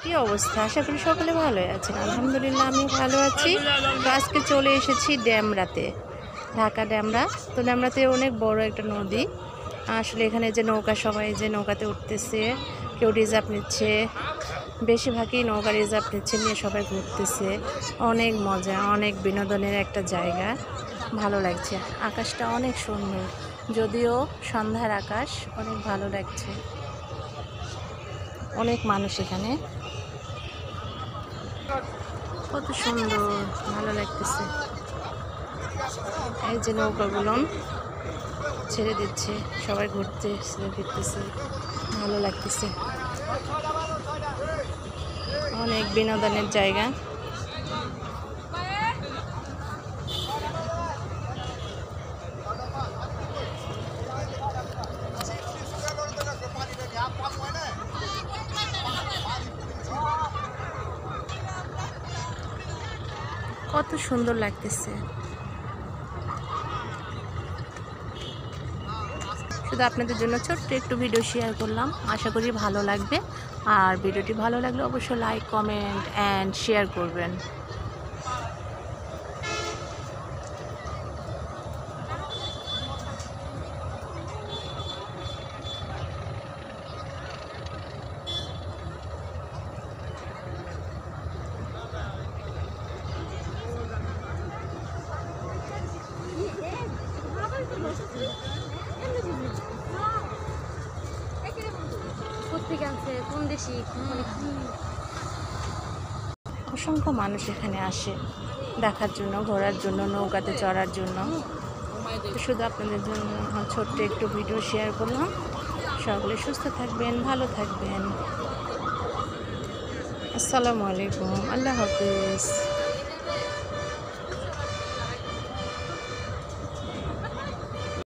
কি অবস্থা? আশা করি সকলে ভালোই আছেন। আলহামদুলিল্লাহ আমি ভালো আছি। তো আজকে চলে এসেছি ড্যামরাতে, ঢাকা ড্যামরা। তো ড্যামরাতে অনেক বড় একটা নদী। আসলে এখানে যে নৌকা, সবাই যে নৌকাতে উঠতেছে, কেউ রিজার্ভ নিচ্ছে, বেশিরভাগই নৌকা রিজার্ভ নিচ্ছে, নিয়ে সবাই ঘুরতেছে। অনেক মজা, অনেক বিনোদনের একটা জায়গা, ভালো লাগছে। আকাশটা অনেক সুন্দর, যদিও সন্ধ্যার আকাশ, অনেক ভালো লাগছে। অনেক মানুষ এখানে, কত সুন্দর, ভালো লাগতেছে। এই যে নৌকাগুলো ছেড়ে দিচ্ছে, সবাই ঘুরতে ফিরতেছে, ভালো লাগতেছে। অনেক বিনোদনের জায়গা। কত সুন্দর লাগতেছে। শুধু আপনাদের জন্য ছোট্ট একটু ভিডিও শেয়ার করলাম, আশা করি ভালো লাগবে। আর ভিডিওটি ভালো লাগলে অবশ্যই লাইক, কমেন্ট অ্যান্ড শেয়ার করবেন। অসংখ্য মানুষ এখানে আসে দেখার জন্য, ঘোরার জন্য, নৌকাতে চড়ার জন্য। শুধু আপনাদের জন্য ছোট্ট একটু ভিডিও শেয়ার করলাম। সকলে সুস্থ থাকবেন, ভালো থাকবেন। আসসালামু আলাইকুম, আল্লাহ হাফিজ।